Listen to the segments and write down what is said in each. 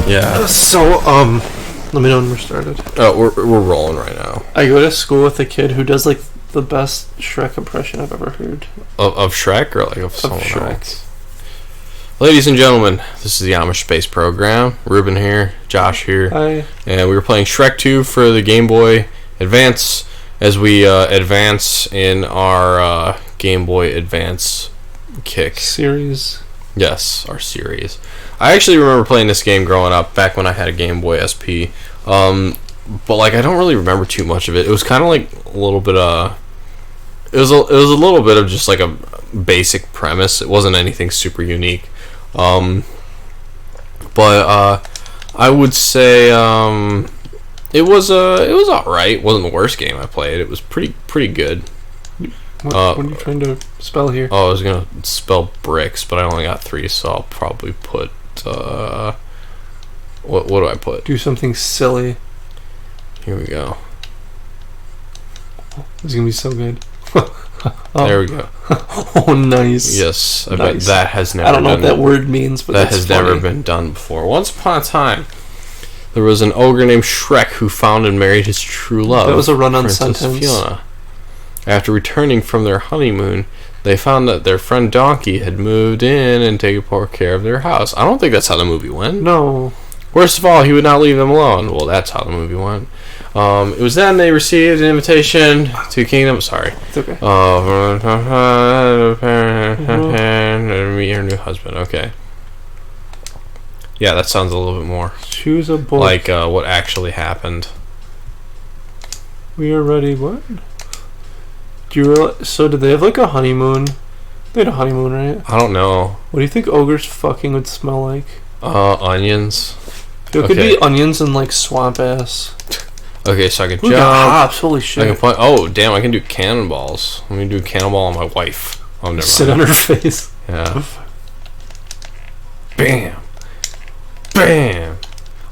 Yeah. So, let me know when we're started. Oh, we're rolling right now. I go to school with a kid who does like the best Shrek impression I've ever heard. Of Shrek or like of someone Shrek. else? Ladies and gentlemen, this is the Amish Space Program. Ruben here, Josh here. Hi. And we were playing Shrek 2 for the Game Boy Advance as we advance in our Game Boy Advance kick Series. Yes, our series. I actually remember playing this game growing up, back when I had a Game Boy SP. But like, I don't really remember too much of it. It was kind of like a little bit it was a little bit of just like a basic premise. It wasn't anything super unique. But I would say it was alright. It wasn't the worst game I played. It was pretty good. What are you trying to spell here? Oh, I was gonna spell bricks, but I only got 3, so I'll probably put what do I put? Do something silly. Here we go. It's gonna be so good. There we go. Oh, nice. Yes, I Nice. bet that has never. I don't know what that word means, but that that's has never funny. been done before. Once upon a time, there was an ogre named Shrek who found and married his true love. That was a run-on Princess sentence. Fiona. After returning from their honeymoon, they found that their friend Donkey had moved in and taken poor care of their house. I don't think that's how the movie went. No. Worst of all, he would not leave them alone. Well, that's how the movie went. It was then they received an invitation to Kingdom. Sorry. It's okay. Meet your new husband. Okay. Yeah, that sounds a little bit more Choose a book. like what actually happened. We are ready. What? Do you realize? So did they have like a honeymoon? They had a honeymoon, right? I don't know. What do you think ogres fucking would smell like? Onions. It could be onions and like swamp ass. Okay, so I can Ooh, got jump. hops. Holy I shit. can point. Oh, damn! I can do cannonballs. Let me do a cannonball on my wife. Oh, never mind. Sit on her face. Yeah. Bam. Bam.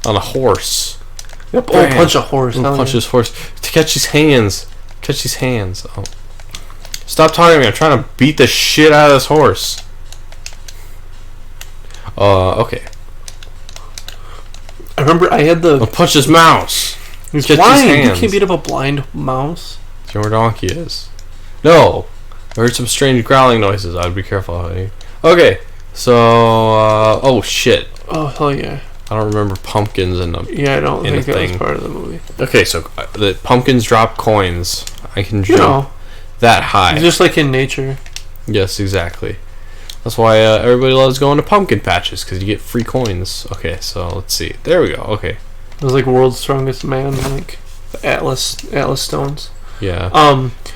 On a horse. Yep. Oh, Bam. punch a horse. Ooh, Hell punch yeah. his horse. To catch his hands. Catch these hands. Oh. Stop talking to me. I'm trying to beat the shit out of this horse. Okay. I remember I had I'll the. punch his mouse. He's Catch his blind. You hands. can't beat up a blind mouse. Do you know where Donkey is? No. I heard some strange growling noises. I'd be careful. Honey. Okay. So, oh shit. Oh hell yeah. I don't remember pumpkins in them. Yeah, I don't In think the that was thing. part of the movie. Okay, so the pumpkins drop coins. I can You jump know, that high. just like in nature. Yes, exactly. That's why everybody loves going to pumpkin patches, because you get free coins. Okay, so let's see. There we go. Okay. It was like world's strongest man, like the Atlas stones. Yeah.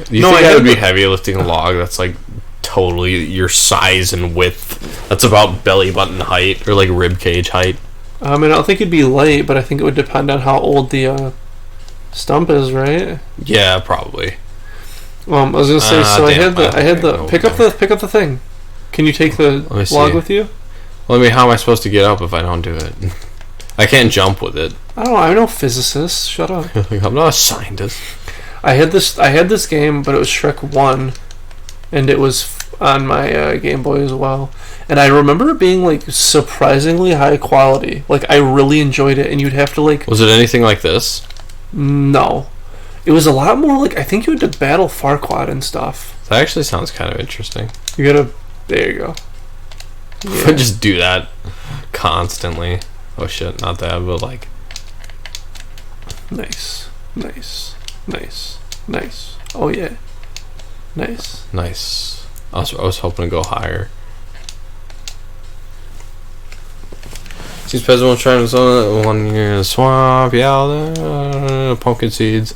You no, think I that had would be the- heavy lifting a log that's like totally your size and width? That's about belly button height or like rib cage height. I don't think it'd be light, but I think it would depend on how old the stump is, right? Yeah, probably. I was gonna say, so damn, I had the no, pick up the thing. Can you take the Let me see. log with you? Well, I mean, how am I supposed to get up if I don't do it? I can't jump with it. I don't know. I'm no physicist. Shut up. I'm not a scientist. I had this game, but it was Shrek 1, and it was on my Game Boy as well. And I remember it being like surprisingly high quality. Like I really enjoyed it, and you'd have to like. Was it anything like this? No, it was a lot more like I think you had to battle Farquaad and stuff. That actually sounds kind of interesting. You gotta. There you go. If I just do that constantly. Oh shit, not that, but like. Nice. Oh yeah. Nice. Nice. I was hoping to go higher. Seeds peasant will try to 1 year in the swamp, yeah, pumpkin seeds.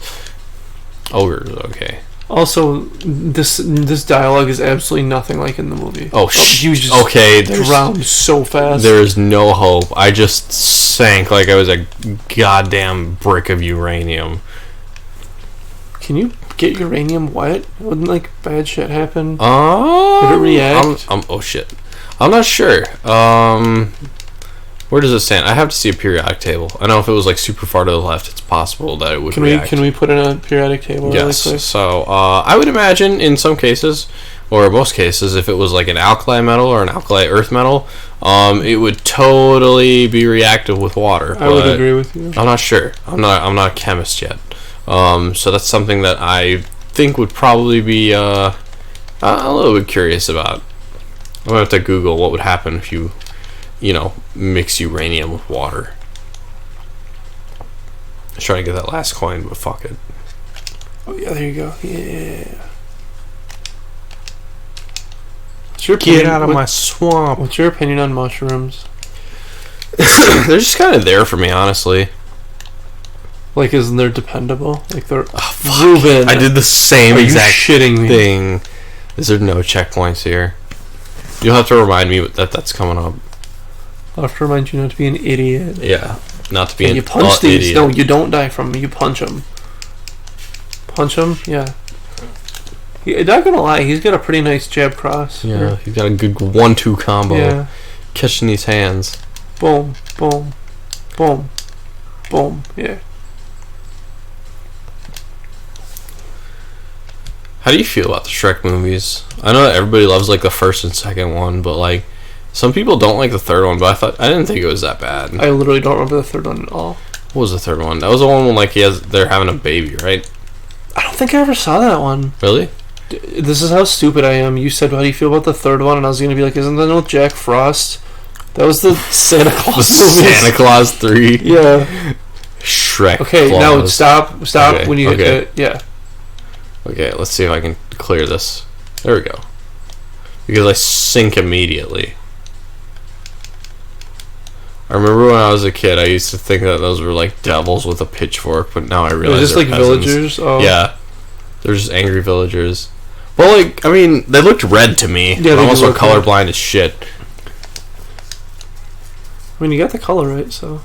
Ogres, okay. Also, this dialogue is absolutely nothing like in the movie. Oh you just okay, drowned so fast. there is no hope. I just sank like I was a goddamn brick of uranium. Can you get uranium wet? Wouldn't like bad shit happen? Oh, Would it react? oh shit. I'm not sure. Where does it stand? I have to see a periodic table. I know if it was like super far to the left, it's possible that it would react. Can we put in a periodic table? Yes. Really quick? So I would imagine in some cases, or in most cases, if it was like an alkali metal or an alkali earth metal, it would totally be reactive with water. I would agree with you. I'm not sure. I'm not a chemist yet. So that's something that I think would probably be a little bit curious about. I'm gonna have to Google what would happen if you mix uranium with water. I was trying to get that last coin, but fuck it. Oh yeah, there you go. Yeah. Get out of my swamp. What's your opinion on mushrooms? They're just kind of there for me, honestly. Like, isn't they're dependable? Like, they're... Ruben, I did the same exact shitting me? thing. Is there no checkpoints here? You'll have to remind me that that's coming up. I'll have to remind you not to be an idiot. Yeah, not to be an idiot. You punch these. Idiot. No, you don't die from them. You punch them. Punch him? Yeah. Not gonna lie, he's got a pretty nice jab cross. Yeah, he's got a good 1-2 combo. Yeah. Catching these hands. Boom, boom, boom, boom. Yeah. How do you feel about the Shrek movies? I know that everybody loves like the first and second one, but like some people don't like the third one. But I didn't think it was that bad. I literally don't remember the third one at all. What was the third one? That was the one when like they're having a baby, right? I don't think I ever saw that one. Really? This is how stupid I am. You said, how do you feel about the third one? And I was going to be like, isn't that no Jack Frost? That was the Santa Claus movie. Santa Claus 3? Yeah. Shrek. Okay, Claus. now stop Okay, when you okay. hit it. Yeah. Okay, let's see if I can clear this. There we go. Because I sink immediately. I remember when I was a kid, I used to think that those were like devils with a pitchfork, but now I realize Is this they're like peasants. villagers? Oh. Yeah. They're just angry villagers. Well, like, I mean, they looked red to me. Yeah, I'm also look colorblind as shit. I mean, you got the color right, so...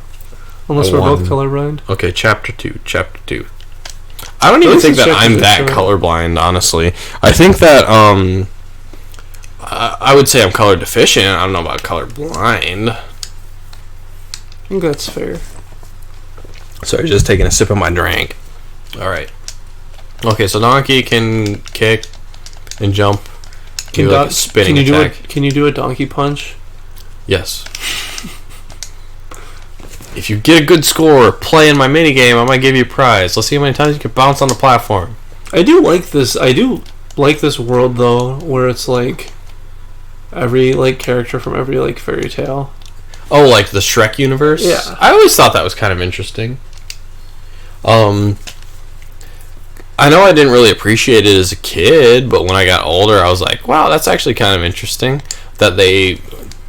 Unless we're both colorblind. Okay, chapter 2. I don't even think that I'm that colorblind, honestly. I think that, I would say I'm color deficient. I don't know about colorblind. I think that's fair. Sorry, just taking a sip of my drink. Alright. Okay, so Donkey can kick and jump. Can do like a spinning attack. Can you do a donkey punch? Yes. If you get a good score playing my minigame, I might give you a prize. Let's see how many times you can bounce on the platform. I do like this world, though, where it's like every like character from every like fairy tale. Oh, like the Shrek universe? Yeah. I always thought that was kind of interesting. I know I didn't really appreciate it as a kid, but when I got older, I was like, wow, that's actually kind of interesting that they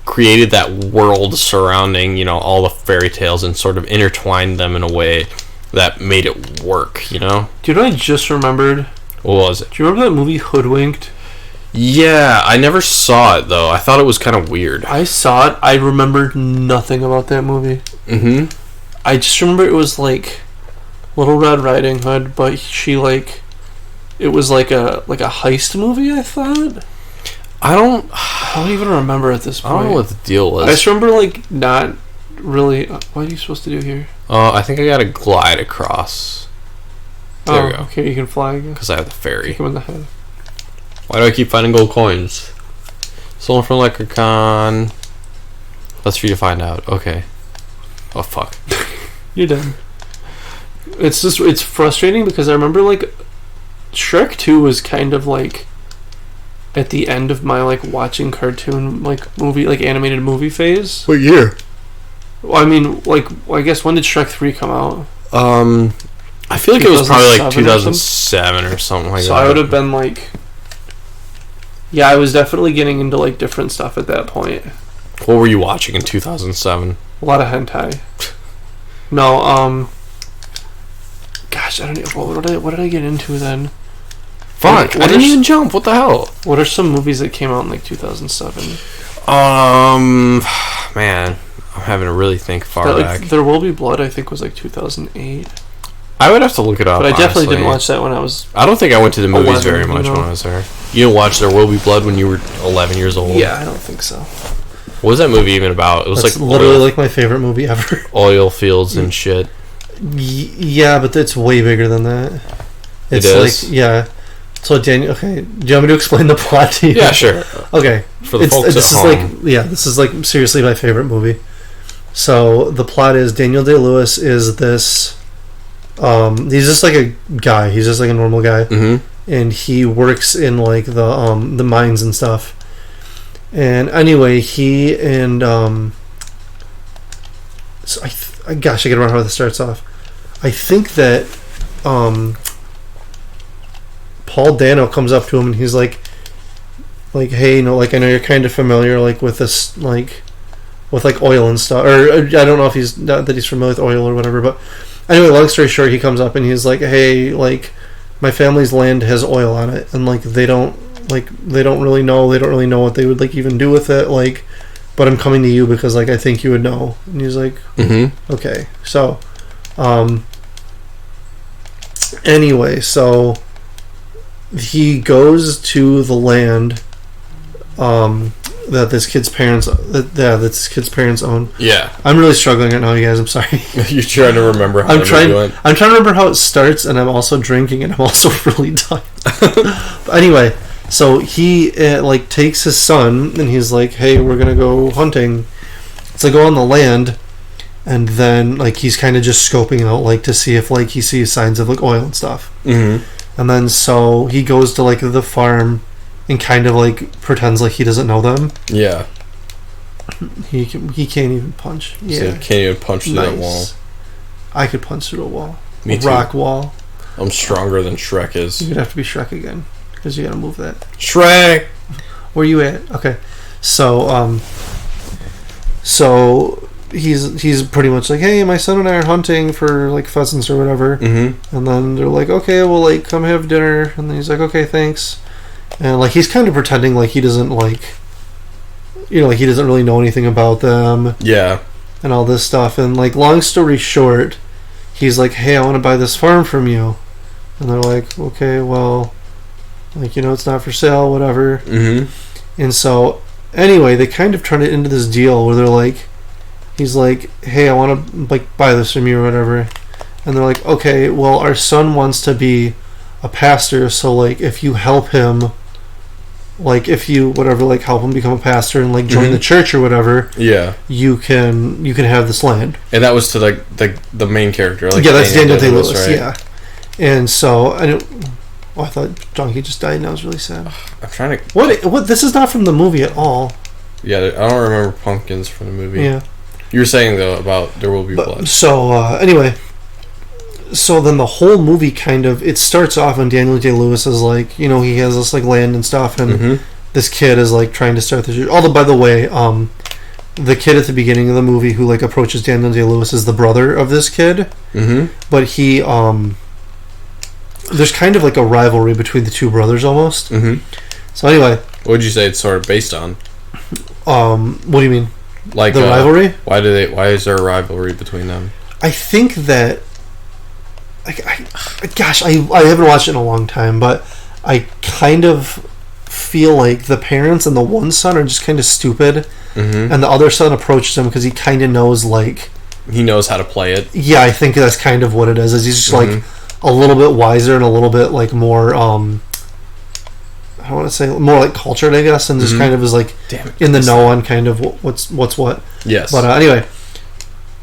created that world surrounding, all the fairy tales and sort of intertwined them in a way that made it work, Do you know what I just remembered? What was it? Do you remember that movie Hoodwinked? Yeah, I never saw it, though. I thought it was kind of weird. I saw it. I remembered nothing about that movie. Mm-hmm. I just remember it was like Little Red Riding Hood, but she like... It was like a heist movie, I thought? I don't even remember at this point. I don't know what the deal was. I just remember, like, not really... what are you supposed to do here? I think I gotta glide across. There we go. Okay, you can fly again. Because I have the ferry. Kick him in the head. Why do I keep finding gold coins? Stolen from Leprechaun. That's for you to find out. Okay. Oh, fuck. You're done. It's frustrating because I remember, like, Shrek 2 was kind of, like, at the end of my, like, watching cartoon, like, movie, like, animated movie phase. What year? Well, I mean, like, I guess when did Shrek 3 come out? I feel like it was probably, like, 2007 or something like that. So I would have been, like... Yeah, I was definitely getting into, like, different stuff at that point. What were you watching in 2007? A lot of hentai. No, gosh, I don't know. What did I get into then? Fuck, I didn't even jump. What the hell? What are some movies that came out in, like, 2007? Man, I'm having to really think far back. There Will Be Blood, I think, was, like, 2008. I would have to look it up, but I definitely didn't watch that when I was... I don't think I went to the movies very much when I was there. You didn't watch There Will Be Blood when you were 11 years old? Yeah, I don't think so. What was that movie even about? It was That's like literally like my favorite movie ever. Oil fields and shit. Yeah, but it's way bigger than that. It's it is? like, yeah. So Daniel, okay, do you want me to explain the plot to you? Yeah, sure. Okay. For the folks at home. This is like seriously my favorite movie. So the plot is Daniel Day-Lewis is this. He's just like a guy. He's just like a normal guy, and he works in like the mines and stuff. And anyway, he and so I gotta remember how this starts off. I think that Paul Dano comes up to him and he's like, hey, I know you're kind of familiar like with this with like oil and stuff, or I don't know if he's not that he's familiar with oil or whatever, but anyway, long story short, he comes up and he's like, hey, like my family's land has oil on it, and like they don't really know what they would like even do with it, like, but I'm coming to you because like I think you would know. And he's like, okay, so anyway, so he goes to the land that this kid's parents own. Yeah. I'm really struggling right now, you guys. I'm sorry. You're trying to remember how I'm trying to remember how it starts, and I'm also drinking, and I'm also really tired. But anyway, so he like takes his son, and he's like, "Hey, we're gonna go hunting." So they go on the land, and then like he's kind of just scoping out like to see if like he sees signs of like oil and stuff. And then so he goes to like the farm and kind of like pretends like he doesn't know them. Yeah. He can't even punch. Yeah. So he can't even punch through that wall. I could punch through a wall. Me too. Rock wall. I'm stronger than Shrek is. You're gonna have to be Shrek again because you gotta move that. Shrek. Where you at? Okay. So he's pretty much like, hey, my son and I are hunting for like pheasants or whatever. And then they're like, okay, well, like come have dinner. And then he's like, okay, thanks. And like he's kind of pretending like he doesn't like, like he doesn't really know anything about them. Yeah. And all this stuff. And like long story short, he's like, hey, I want to buy this farm from you. And they're like, okay, well, like, it's not for sale, whatever. And so anyway, they kind of turn it into this deal where they're like, he's like, hey, I want to like buy this from you or whatever. And they're like, okay, well, our son wants to be a pastor, so like if you help him, like if you whatever, like help him become a pastor and like join the church or whatever, you can have this land. And that was to like the main character, like that's Daniel Day-Lewis, right? Yeah. And so I thought Donkey just died, and I was really sad. I'm trying to what this is not from the movie at all. Yeah, I don't remember pumpkins from the movie. Yeah. You were saying though about There Will Be Blood. So anyway, so then the whole movie kind of, it starts off and Daniel Day-Lewis is like, he has this like land and stuff, and this kid is like trying to start the church. Although, by the way, the kid at the beginning of the movie who like approaches Daniel Day-Lewis is the brother of this kid. But he there's kind of like a rivalry between the two brothers almost. So anyway, what would you say it's sort of based on? What do you mean? Like the rivalry? Why is there a rivalry between them? I think that I haven't watched it in a long time, but I kind of feel like the parents and the one son are just kind of stupid, and the other son approaches him because he kind of knows, like, he knows how to play it. Yeah, I think that's kind of what it is. He's just like a little bit wiser and a little bit like more I don't want to say more like cultured, I guess, and just kind of is like in the know on kind of what's what. Yes. But anyway,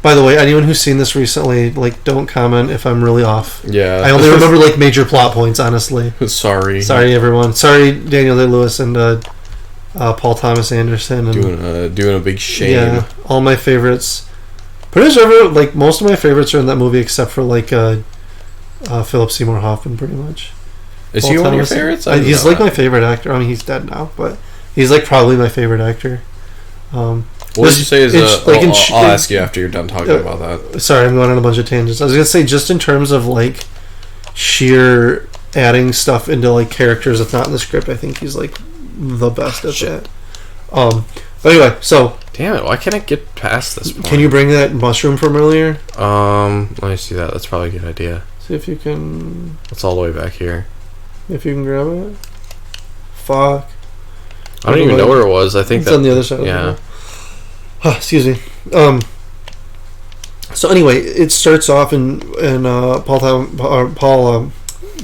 by the way, anyone who's seen this recently, like, don't comment if I'm really off. Yeah. I only remember like major plot points, honestly. Sorry everyone. Sorry, Daniel Day-Lewis and Paul Thomas Anderson and doing a big shame. Yeah, all my favorites. Pretty much like most of my favorites are in that movie except for like Philip Seymour Hoffman, pretty much. Is he one of your favorites? He's like my favorite actor. I mean, he's dead now, but he's like probably my favorite actor. What would you say is I'll ask you after you're done talking about that. Sorry, I'm going on a bunch of tangents. I was gonna say just in terms of like sheer adding stuff into like characters that's not in the script, I think he's like the best at that. But anyway, so damn it, why can't I get past this point? Can you bring that mushroom from earlier? Let me see that. That's probably a good idea. See if you can. It's all the way back here. If you can grab it. Fuck. I don't even know where it was. I think it's on the other side. Yeah. Excuse me. So anyway, it starts off and Paul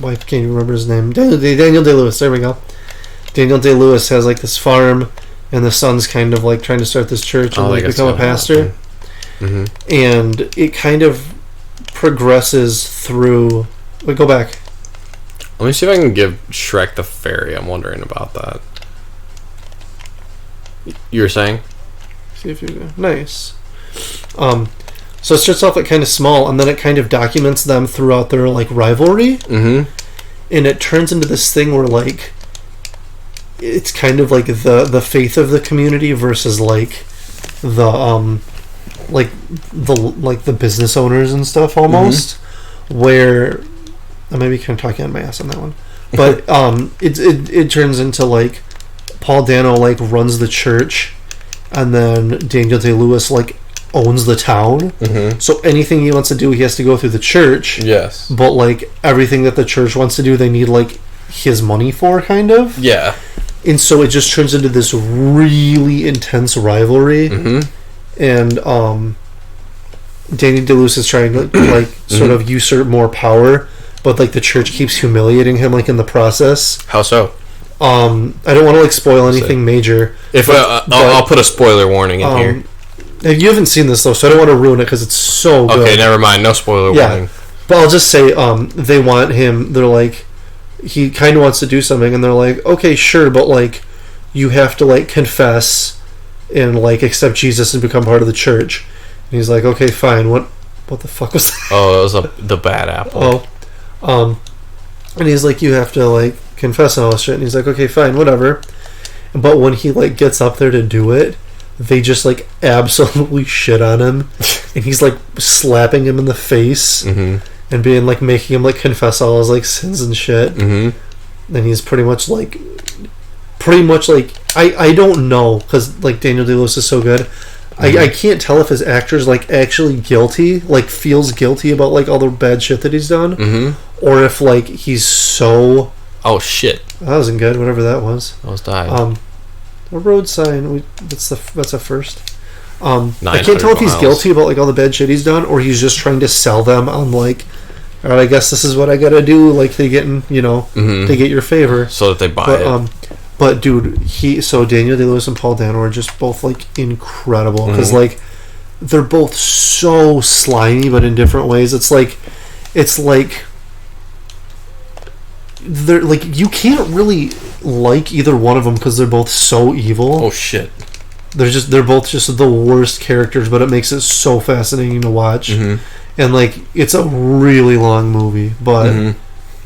wife can't even remember his name. Daniel Day-Lewis. There we go. Daniel Day-Lewis has like this farm, and the son's kind of like trying to start this church and like become a pastor. Mm-hmm. And it kind of progresses through. Wait, go back. Let me see if I can give Shrek the fairy. I'm wondering about that. You were saying? See if you nice. So it starts off like kind of small, and then it kind of documents them throughout their like rivalry. Mm-hmm. And it turns into this thing where like it's kind of like the faith of the community versus like the the business owners and stuff almost. Mm-hmm. Where I may be kind of talking on my ass on that one, but it turns into like Paul Dano like runs the church, and then Daniel Day-Lewis like owns the town. Mm-hmm. So anything he wants to do, he has to go through the church. Yes. But like everything that the church wants to do, they need like his money for, kind of. Yeah. And so it just turns into this really intense rivalry. Mm-hmm. And Daniel Day-Lewis is trying to like sort of usurp more power, but like the church keeps humiliating him like in the process. How so? I don't want to like spoil anything major. If I'll put a spoiler warning in here. You haven't seen this though, so I don't want to ruin it because it's so good. Okay, never mind. No spoiler warning. But I'll just say, they want him. They're like, he kind of wants to do something, and they're like, okay, sure, but like, you have to like confess and like accept Jesus and become part of the church. And he's like, okay, fine. What the fuck was that? Oh, that was the bad apple. And he's like, you have to like confess and all this shit. And he's like, okay, fine, whatever. But when he like gets up there to do it, they just like absolutely shit on him, and he's like slapping him in the face, mm-hmm. and being like making him like confess all his like sins and shit. Mm-hmm. And he's pretty much like I don't know, because like Daniel Day-Lewis is so good. Mm-hmm. I can't tell if his actor's like actually guilty, like feels guilty about like all the bad shit that he's done, mm-hmm. or if like he's so. Oh shit! That wasn't good. Whatever that was. That was died. A road sign. That's a first. I can't tell if he's guilty about like all the bad shit he's done, or he's just trying to sell them on like, all right, I guess this is what I gotta do. Like they get mm-hmm. they get your favor, so that they buy it. But dude, Daniel Day-Lewis and Paul Dano are just both like incredible, because mm-hmm. like they're both so slimy, but in different ways. It's like they're like, you can't really like either one of them because they're both so evil. Oh shit! They're both just the worst characters, but it makes it so fascinating to watch. Mm-hmm. And like, it's a really long movie, but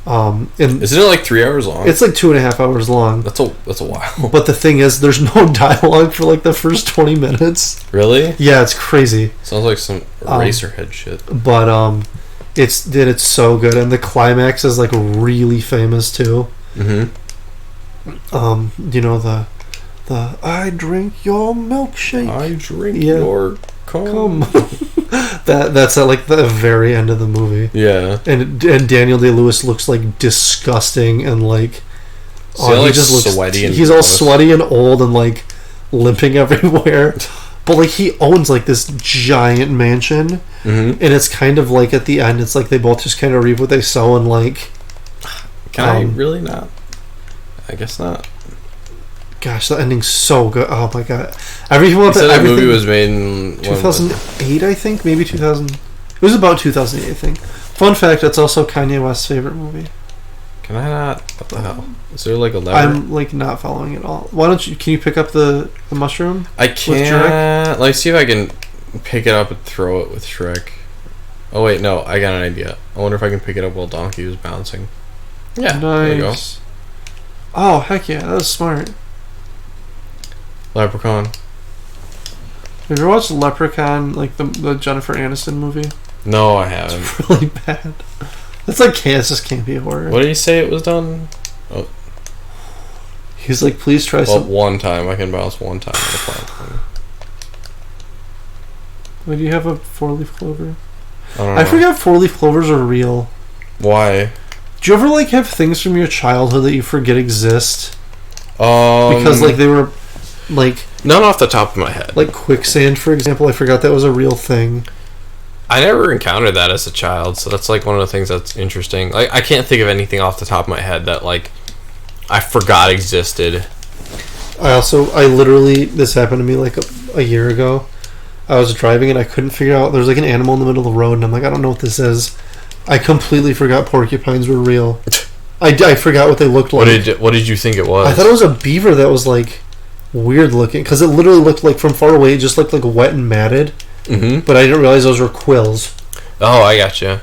and isn't it like 3 hours long? It's like 2.5 hours long. That's a while. But the thing is, there's no dialogue for like the first 20 minutes. Really? Yeah, it's crazy. Sounds like some Eraserhead shit. But it's so good, and the climax is like really famous too. Mm-hmm. You know the I drink your milkshake. I drink your cum. That's at like the very end of the movie. Yeah. And Daniel Day-Lewis looks like disgusting, and like he just looks sweaty. He's all sweaty and old and like limping everywhere. But like, he owns like this giant mansion, mm-hmm. and it's kind of like at the end, it's like they both just kind of reap what they sow, and like. Can I really not? I guess not. Gosh, the ending's so good. Oh my god! That movie was made in 2008, I think, maybe 2000. It was about 2008, I think. Fun fact: it's also Kanye West's favorite movie. Can I not? What the hell? Is there like a lever? I'm like not following it all. Why don't you? Can you pick up the mushroom? I can't. Like, see if I can pick it up and throw it with Shrek. Oh wait, no, I got an idea. I wonder if I can pick it up while Donkey was bouncing. Yeah, nice. There we go. Oh heck yeah, that was smart. Leprechaun. Have you ever watched Leprechaun, like the Jennifer Aniston movie? No, I haven't. It's really bad. It's like it's just can't be a horror. What did he say it was done? Oh. He's like, please try some. One time. I can bounce one time on the platform. Wait, do you have a 4-leaf clover? I forgot 4-leaf clovers are real. Why? Do you ever like have things from your childhood that you forget exist? Because like they were like none off the top of my head. Like quicksand, for example. I forgot that was a real thing. I never encountered that as a child, so that's like one of the things that's interesting. Like, I can't think of anything off the top of my head that like I forgot existed. I literally, this happened to me like a year ago. I was driving and I couldn't figure out, there was like an animal in the middle of the road and I'm like, I don't know what this is. I completely forgot porcupines were real. I forgot what they looked like. What did you think it was? I thought it was a beaver that was like weird looking, because it literally looked like from far away, it just looked like wet and matted. Mm-hmm. But I didn't realize those were quills. Oh, I gotcha.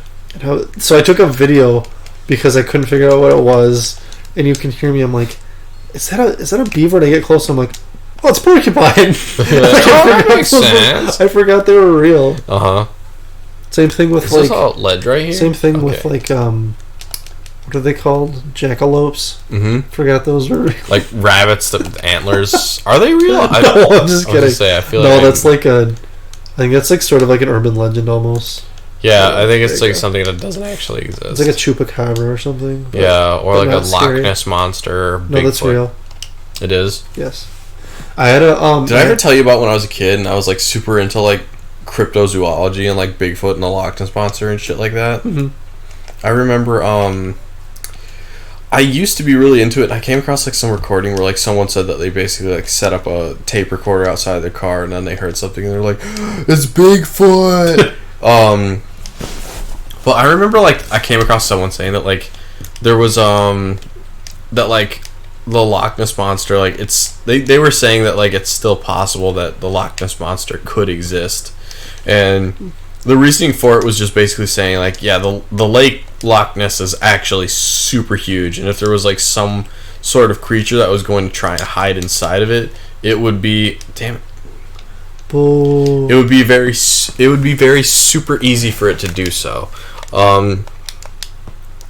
So I took a video because I couldn't figure out what it was, and you can hear me. I'm like, is that a beaver? And I get close, and I'm like, oh, it's porcupine. That makes sense. I forgot they were real. Uh huh. Same thing with Is this all ledge right here? Same thing with like what are they called? Jackalopes. Mm-hmm. Forgot those were real. Like rabbits with antlers. Are they real? No, I'm just kidding. I feel no, like that's like I think that's like sort of like an urban legend almost. Yeah, I think it's like something that doesn't actually exist. It's like a chupacabra or something. Yeah, or like a Loch scary. Ness monster. Or no, that's real. It is? Yes. I had a Did I ever tell you about when I was a kid and I was like super into like cryptozoology and like Bigfoot and the Loch Ness monster and shit like that? Mm-hmm. I remember I used to be really into it. I came across like some recording where like someone said that they basically like set up a tape recorder outside their car and then they heard something and they're like, it's Bigfoot. But I remember like I came across someone saying that like there was that like the Loch Ness monster, like they were saying that like it's still possible that the Loch Ness monster could exist, and the reasoning for it was just basically saying like, yeah, the lake Loch Ness is actually super huge, and if there was like some sort of creature that was going to try and hide inside of it, it would be Boo. It would be very super easy for it to do so.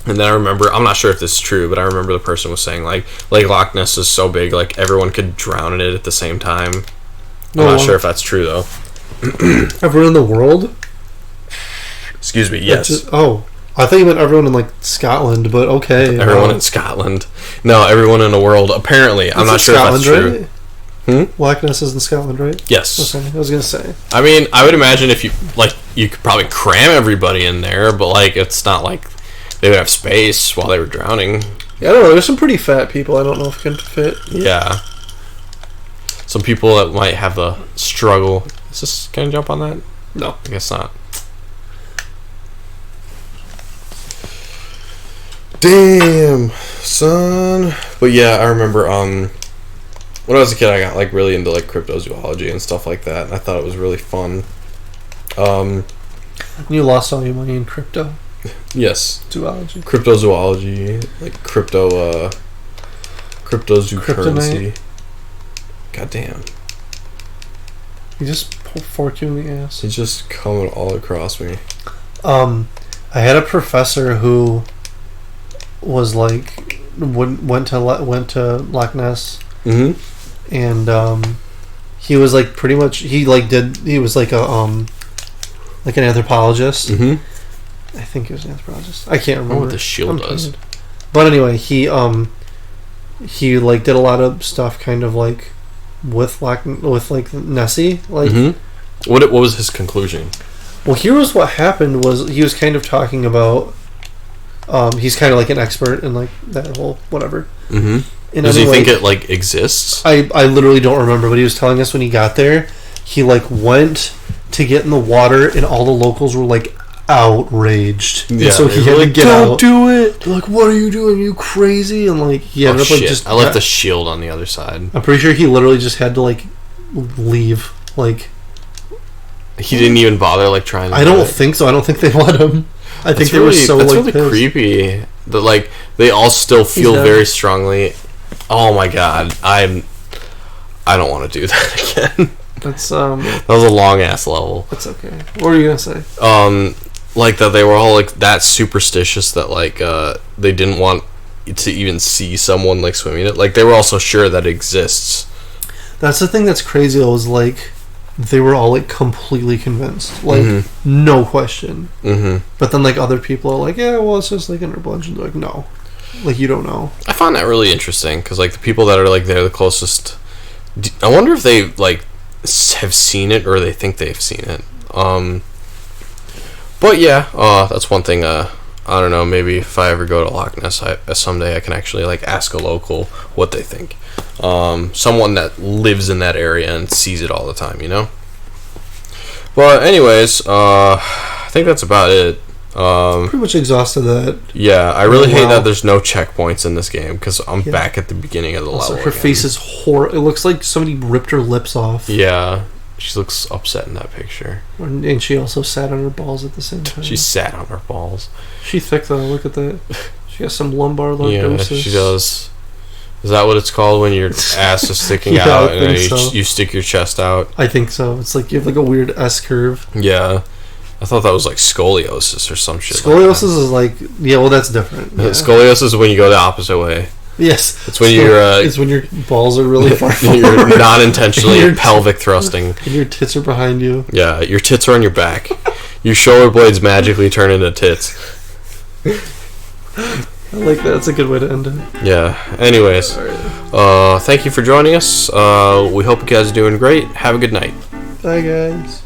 And then I remember, I'm not sure if this is true, but I remember the person was saying like Loch Ness is so big, like everyone could drown in it at the same time. I'm not sure if that's true though. Everyone in the world? Excuse me. Yes. I thought you meant everyone in like Scotland, but okay. Everyone in Scotland. No, everyone in the world. Apparently, I'm not sure if that's true. Right? Loch Ness is in Scotland, right? Yes. Okay, I was gonna say. I mean, I would imagine if you could probably cram everybody in there, but like it's not like they would have space while they were drowning. Yeah, I don't know. There's some pretty fat people. I don't know if it can fit. Yeah. Some people that might have a struggle. Is this, can I jump on that? No. I guess not. Damn, son. But yeah, I remember when I was a kid I got like really into like cryptozoology and stuff like that, and I thought it was really fun. You lost all your money in crypto? Yes. Zoology. Cryptozoology, like cryptocurrency. God damn. You just fork you in the ass. It's just coming all across me. I had a professor who was like went to Loch Ness. Mm-hmm. And he was like pretty much he was like a like an anthropologist. Mm-hmm. I think he was an anthropologist. I can't remember. I know what the shield does. But anyway, he like did a lot of stuff kind of like with like Nessie. Like mm-hmm. What was his conclusion? Well, here was what happened was he was kind of talking about he's kind of like an expert in like that whole whatever. Mm-hmm. Does he think it like exists? I literally don't remember, but he was telling us when he got there, he like went to get in the water and all the locals were like outraged. Yeah, and so he had to get don't out. Do it. They're like, what are you doing? You crazy? And like he ended up like just I left the shield on the other side. I'm pretty sure he literally just had to like leave. Like he didn't even bother like trying to I don't think so. I don't think they let him. I think they were so that's like really creepy that like they all still feel very strongly. Oh my god, I don't want to do that again. That's that was a long ass level. That's okay. What were you gonna say? Like that they were all like that superstitious that like they didn't want to even see someone like swimming it. Like they were also sure that it exists. That's the thing that's crazy though, is like they were all like completely convinced, like no question. Mm-hmm. But then like other people are like, yeah, well it's just like an urban legend. Like no, like you don't know. I found that really interesting because like the people that are like they're the closest. I wonder if they like have seen it or they think they've seen it. But yeah, that's one thing. I don't know. Maybe if I ever go to Loch Ness, someday I can actually like ask a local what they think. Someone that lives in that area and sees it all the time, you know. But anyways, I think that's about it. Pretty much exhausted that. Yeah, I really hate that there's no checkpoints in this game because I'm back at the beginning of the level. Her face is horrible. It looks like somebody ripped her lips off. Yeah, she looks upset in that picture. And she also sat on her balls at the same time. She sat on her balls. She thick though. Look at that. She got some lumbar lordosis. Yeah, she does. Is that what it's called when your ass is sticking out and you stick your chest out? I think so. It's like you have like a weird S curve. Yeah. I thought that was like scoliosis or some shit. Scoliosis is like, yeah, well, that's different. Yeah. Scoliosis is when you go the opposite way. Yes. It's when it's when your balls are really far forward. You're not intentionally pelvic thrusting. And your tits are behind you. Yeah, your tits are on your back. Your shoulder blades magically turn into tits. I like that. That's a good way to end it. Yeah. Anyways, thank you for joining us. We hope you guys are doing great. Have a good night. Bye, guys.